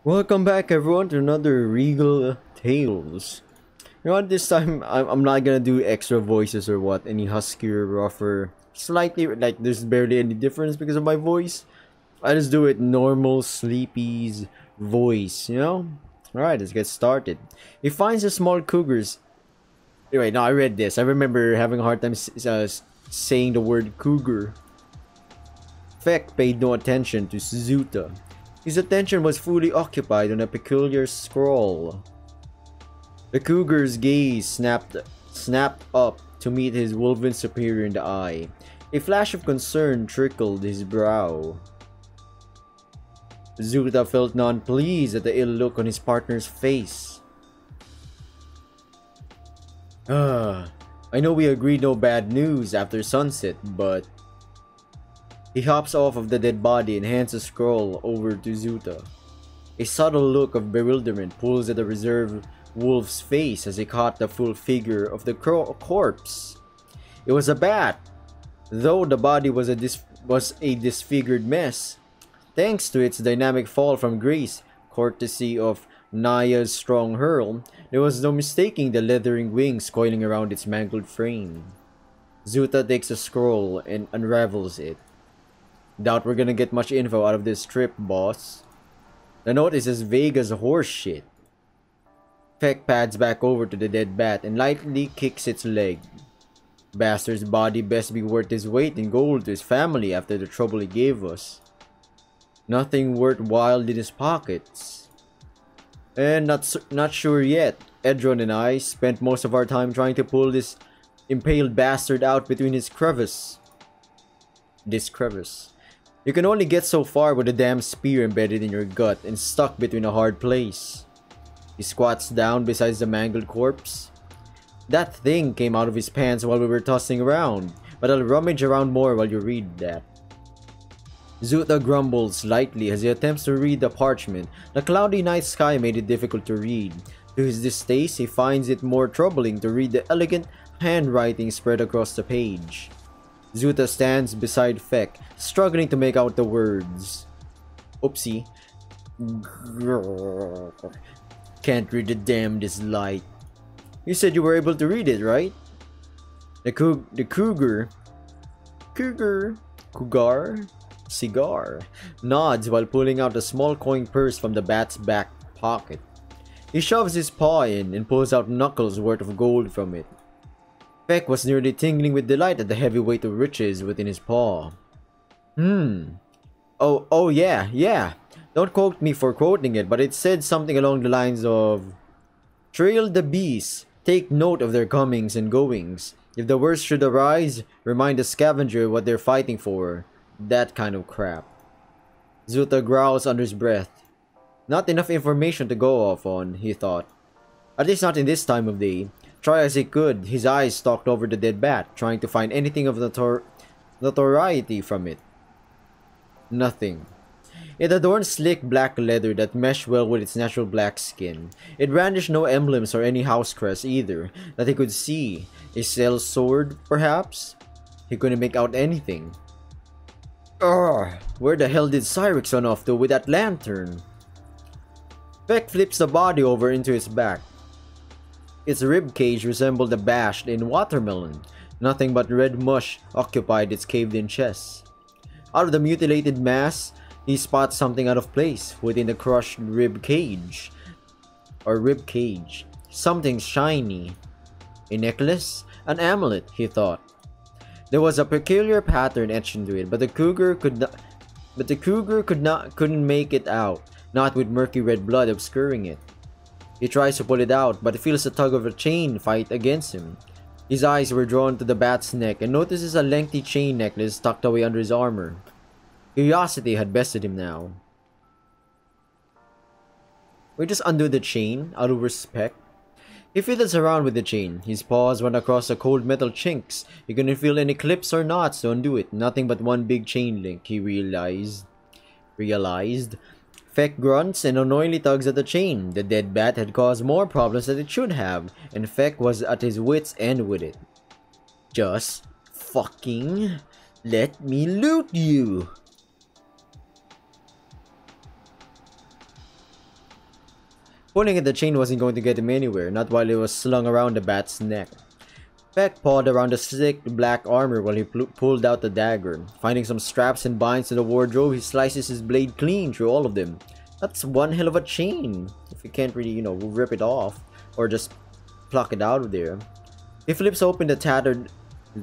Welcome back everyone to another Regal Tails. You know what, this time I'm not gonna do extra voices or what, any huskier, rougher, slightly, like there's barely any difference because of my voice. I just do it normal Sleepy's voice, you know? Alright, let's get started. He finds the small cougars. Anyway, no, I read this. I remember having a hard time saying the word cougar. Feck paid no attention to Suzuta. His attention was fully occupied on a peculiar scroll. The cougar's gaze snapped up to meet his wolven superior in the eye. A flash of concern trickled his brow. Zuta felt non-pleased at the ill look on his partner's face. I know we agreed no bad news after sunset, but... He hops off of the dead body and hands the scroll over to Zuta. A subtle look of bewilderment pulls at the reserve wolf's face as he caught the full figure of the corpse. It was a bat, though the body was a disfigured mess. Thanks to its dynamic fall from grace, courtesy of Naja's strong hurl, there was no mistaking the leathering wings coiling around its mangled frame. Zuta takes the scroll and unravels it. Doubt we're gonna get much info out of this trip, boss. The note is as vague as horse shit. Feck pads back over to the dead bat and lightly kicks its leg. Bastard's body best be worth his weight in gold to his family after the trouble he gave us. Nothing worthwhile in his pockets. And not sure yet. Edron and I spent most of our time trying to pull this impaled bastard out between his crevice. You can only get so far with a damn spear embedded in your gut and stuck between a hard place. He squats down beside the mangled corpse. That thing came out of his pants while we were tossing around, but I'll rummage around more while you read that. Zuta grumbles slightly as he attempts to read the parchment. The cloudy night sky made it difficult to read. To his distaste, he finds it more troubling to read the elegant handwriting spread across the page. Zuta stands beside Feck, struggling to make out the words. Oopsie. Can't read the damnedest light. You said you were able to read it, right? The cougar, cigar, nods while pulling out a small coin purse from the bat's back pocket. He shoves his paw in and pulls out knuckles worth of gold from it. Feck was nearly tingling with delight at the heavy weight of riches within his paw. Oh yeah. Don't quote me for quoting it, but it said something along the lines of... Trail the beasts, take note of their comings and goings. If the worst should arise, remind the scavenger what they're fighting for. That kind of crap. Zuta growls under his breath. Not enough information to go off on, he thought. At least not in this time of day. Try as he could, his eyes stalked over the dead bat, trying to find anything of notoriety from it. Nothing. It adorned slick black leather that meshed well with its natural black skin. It brandished no emblems or any house crest either, that he could see. A cell sword, perhaps? He couldn't make out anything. Where the hell did Cyrix run off to with that lantern? Feck flips the body over into its back. Its rib cage resembled a bashed-in watermelon. Nothing but red mush occupied its caved-in chest. Out of the mutilated mass, he spots something out of place within the crushed rib cage. Something shiny. A necklace? An amulet, he thought. There was a peculiar pattern etched into it, but the cougar couldn't make it out, not with murky red blood obscuring it. He tries to pull it out, but feels a tug of a chain fight against him. His eyes were drawn to the bat's neck and notices a lengthy chain necklace tucked away under his armor. Curiosity had bested him now. We just undo the chain, out of respect. He fiddles around with the chain. His paws went across the cold metal chinks. He couldn't feel any clips or knots to undo it. Nothing but one big chain link, he realized. Feck grunts and unknowingly tugs at the chain. The dead bat had caused more problems than it should have, and Feck was at his wit's end with it. Just fucking let me loot you. Pulling at the chain wasn't going to get him anywhere, not while it was slung around the bat's neck. Feck pawed around the thick black armor while he pulled out the dagger. Finding some straps and binds in the wardrobe, he slices his blade clean through all of them. That's one hell of a chain, if you can't really, rip it off, or just pluck it out of there. He flips open the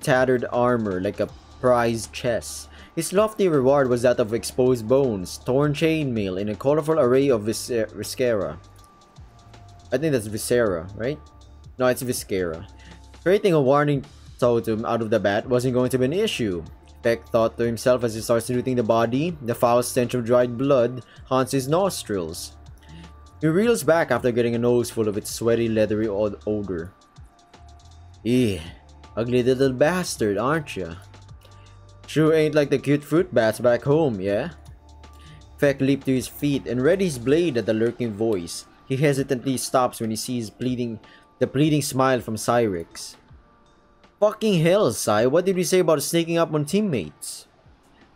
tattered armor like a prized chest. His lofty reward was that of exposed bones, torn chainmail, and a colorful array of viscera. I think that's viscera, right? No, it's viscera. Creating a warning totem out of the bat wasn't going to be an issue. Feck thought to himself as he starts looting the body. The foul stench of dried blood haunts his nostrils. He reels back after getting a nose full of its sweaty, leathery odor. Eh, ugly little bastard, aren't ya? Sure ain't like the cute fruit bats back home, yeah? Feck leaped to his feet and readied his blade at the lurking voice. He hesitantly stops when he sees the pleading smile from Cyrix. Fucking hell, Cy, what did we say about sneaking up on teammates?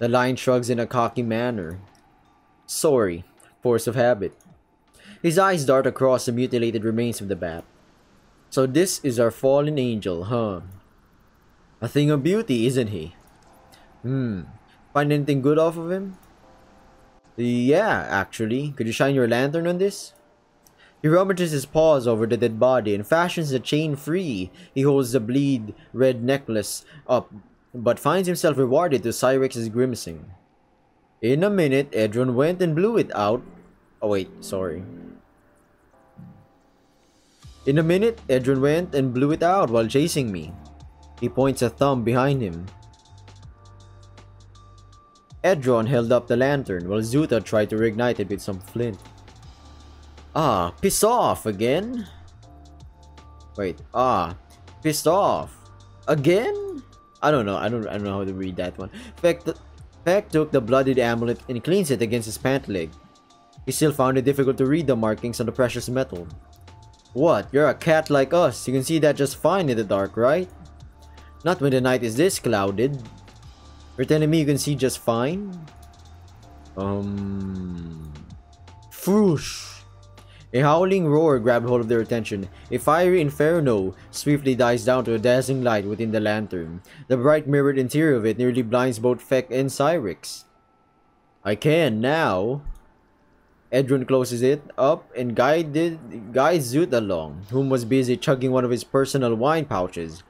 The lion shrugs in a cocky manner. Sorry, force of habit. His eyes dart across the mutilated remains of the bat. So this is our fallen angel, huh? A thing of beauty, isn't he? Find anything good off of him? Yeah, actually. Could you shine your lantern on this? He rummages his paws over the dead body and fashions the chain free. He holds the bleed red necklace up, but finds himself rewarded to Cyrix's grimacing. In a minute, Edron went and blew it out. Oh wait, sorry. In a minute, Edron went and blew it out while chasing me. He points a thumb behind him. Edron held up the lantern while Zuta tried to reignite it with some flint. Ah, piss off again? Wait, pissed off again? I don't know how to read that one. Feck took the bloodied amulet and cleans it against his pant leg. He still found it difficult to read the markings on the precious metal. What? You're a cat like us. You can see that just fine in the dark, right? Not when the night is this clouded. You're telling me you can see just fine? Froosh! A howling roar grabbed hold of their attention. A fiery inferno swiftly dies down to a dazzling light within the lantern. The bright mirrored interior of it nearly blinds both Feck and Cyrix. I can now. Edron closes it up and guides Zoot along, whom was busy chugging one of his personal wine pouches.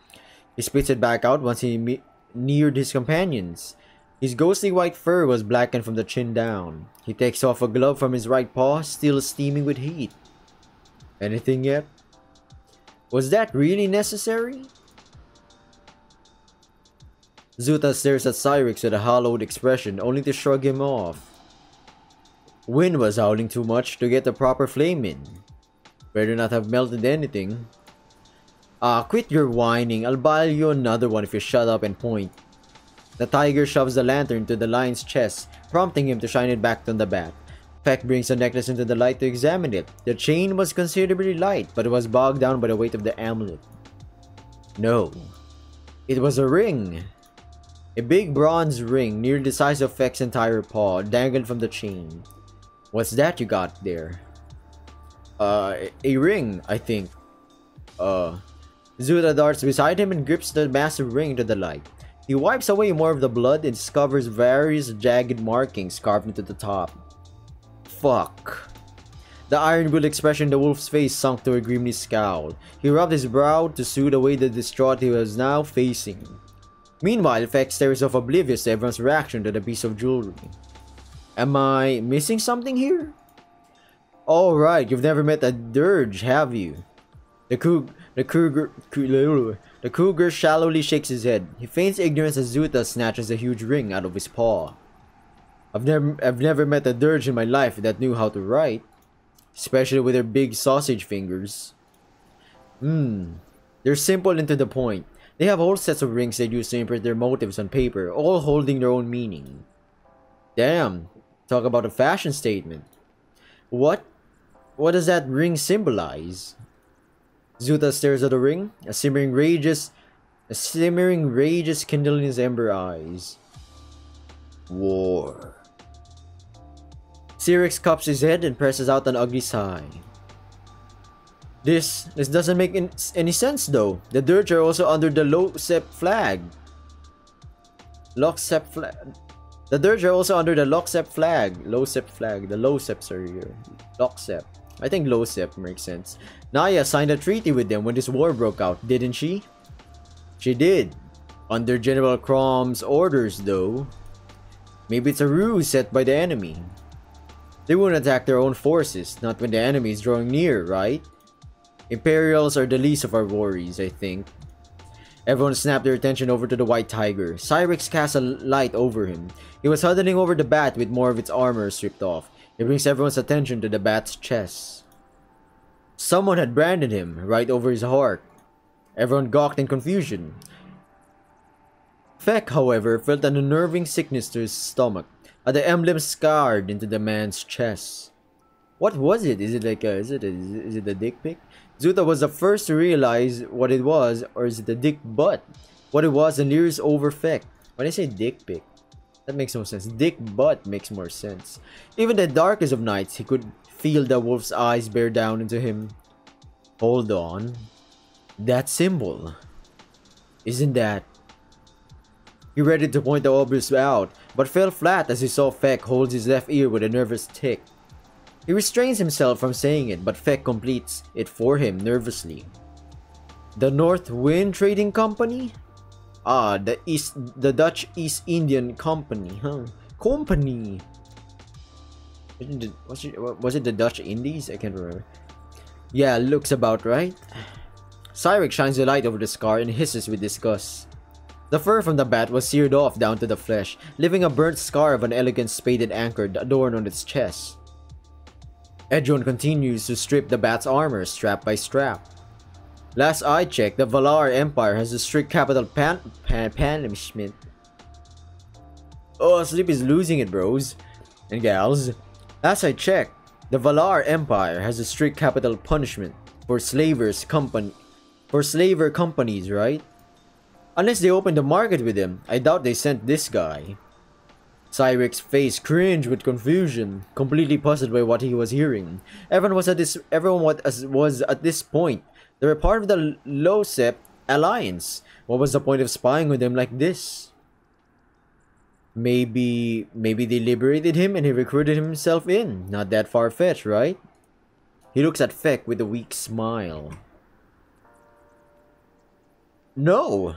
He spits it back out once he neared his companions. His ghostly white fur was blackened from the chin down. He takes off a glove from his right paw, still steaming with heat. Anything yet? Was that really necessary? Zuta stares at Cyrix with a hollowed expression, only to shrug him off. Wind was howling too much to get the proper flame in. Better not have melted anything. Quit your whining. I'll buy you another one if you shut up and point. The tiger shoves the lantern to the lion's chest, prompting him to shine it back on the bat. Feck brings the necklace into the light to examine it. The chain was considerably light, but it was bogged down by the weight of the amulet. No. It was a ring. A big bronze ring, nearly the size of Feck's entire paw, dangled from the chain. What's that you got there? A ring, I think. Zuta darts beside him and grips the massive ring to the light. He wipes away more of the blood and discovers various jagged markings carved into the top. Fuck. The iron-will expression in the wolf's face sunk to a grimly scowl. He rubbed his brow to soothe away the distraught he was now facing. Meanwhile, Feck stares off oblivious to everyone's reaction to the piece of jewelry. Am I missing something here? Alright, you've never met a dirge, have you? The cougar shallowly shakes his head. He feigns ignorance as Zuta snatches a huge ring out of his paw. I've never met a dirge in my life that knew how to write. Especially with their big sausage fingers. They're simple and to the point. They have whole sets of rings they use to imprint their motives on paper, all holding their own meaning. Damn, talk about a fashion statement. What does that ring symbolize? Zuta stares at the ring, a simmering rage kindling in his ember eyes. War. Cyrix cups his head and presses out an ugly sigh. This doesn't make any sense though. The Dirge are also under the Loxep flag. The Dirge are also under the Loxep flag. The Loseps are here. Loxep. I think Losep makes sense. Naja signed a treaty with them when this war broke out, didn't she? She did. Under General Crom's orders though. Maybe it's a ruse set by the enemy. They won't attack their own forces, not when the enemy is drawing near, right? Imperials are the least of our worries, I think. Everyone snapped their attention over to the white tiger. Cyrix cast a light over him. He was huddling over the bat with more of its armor stripped off. It brings everyone's attention to the bat's chest. Someone had branded him right over his heart. Everyone gawked in confusion. Feck, however, felt an unnerving sickness to his stomach, at the emblem scarred into the man's chest. What was it? Is it like a, is it a dick pic? Zuta was the first to realize what it was, or is it a dick butt? What it was and leers over Feck. When I say dick pic, that makes no sense. Dick butt makes more sense. Even the darkest of nights, he could feel the wolf's eyes bear down into him. Hold on. That symbol. Isn't that... He ready to point the obvious out, but fell flat as he saw Feck hold his left ear with a nervous tick. He restrains himself from saying it, but Feck completes it for him nervously. The North Wind Trading Company? Ah, the Dutch East Indian Company, huh? Company! Was it the Dutch Indies? I can't remember. Yeah, looks about right. Cyrix shines a light over the scar and hisses with disgust. The fur from the bat was seared off down to the flesh, leaving a burnt scar of an elegant spaded anchor adorned on its chest. Edron continues to strip the bat's armor strap by strap. Last I checked, the Valar Empire has a strict capital punishment. Oh, Sleep is losing it, bros and gals. Last I checked, the Valar Empire has a strict capital punishment for slaver companies, right? Unless they opened the market with him, I doubt they sent this guy. Cyrix's face cringed with confusion, completely puzzled by what he was hearing. Everyone was at this point. They were part of the Losep alliance. What was the point of spying on them like this? Maybe they liberated him and he recruited himself in. Not that far-fetched, right? He looks at Feck with a weak smile. No.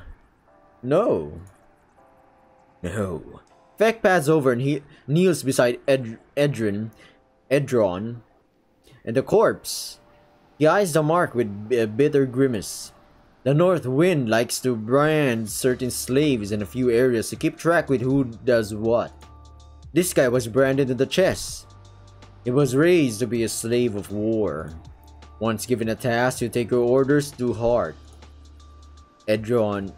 Feck pads over and he kneels beside Edron, and the corpse. He eyes the mark with a bitter grimace. The North Wind likes to brand certain slaves in a few areas to keep track with who does what. This guy was branded in the chest. He was raised to be a slave of war. Once given a task to take her orders to heart. Edron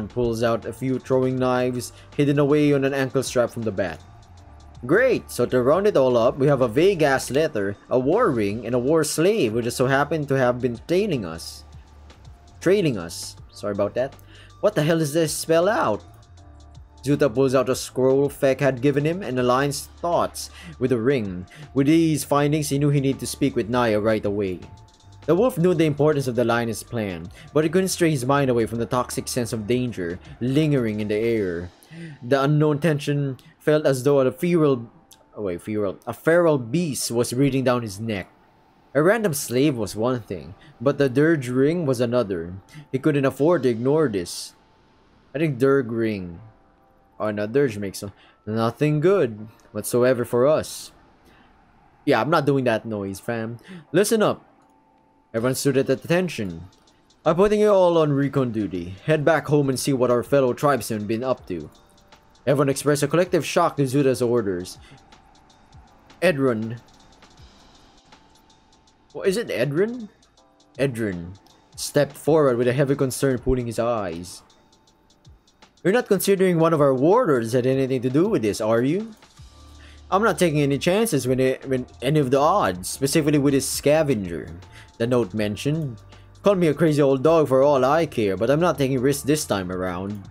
pulls out a few throwing knives hidden away on an ankle strap from the bat. Great! So to round it all up, we have a vague-ass letter, a war ring, and a war slave who just so happened to have been trailing us. Sorry about that. What the hell does this spell out? Zuta pulls out a scroll Feck had given him and aligns thoughts with the ring. With these findings, he knew he needed to speak with Naja right away. The wolf knew the importance of the lioness plan, but he couldn't stray his mind away from the toxic sense of danger lingering in the air. The unknown tension felt as though a feral beast was breathing down his neck. A random slave was one thing, but the dirge ring was another. He couldn't afford to ignore this. I think dirge ring. Oh no, dirge makes nothing good whatsoever for us. Yeah, I'm not doing that noise, fam. Listen up. Everyone stood at attention. I'm putting you all on recon duty. Head back home and see what our fellow tribesmen been up to. Everyone expressed a collective shock to Zuta's orders. Edron. What is it, Edron? Edron stepped forward with a heavy concern pulling his eyes. You're not considering one of our warders had anything to do with this, are you? I'm not taking any chances with any of the odds, specifically with this scavenger. The note mentioned. Call me a crazy old dog for all I care, but I'm not taking risks this time around.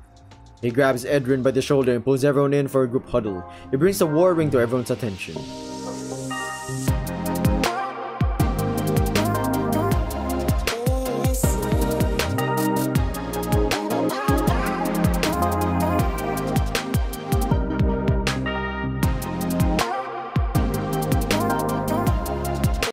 He grabs Edron by the shoulder and pulls everyone in for a group huddle. He brings the war ring to everyone's attention.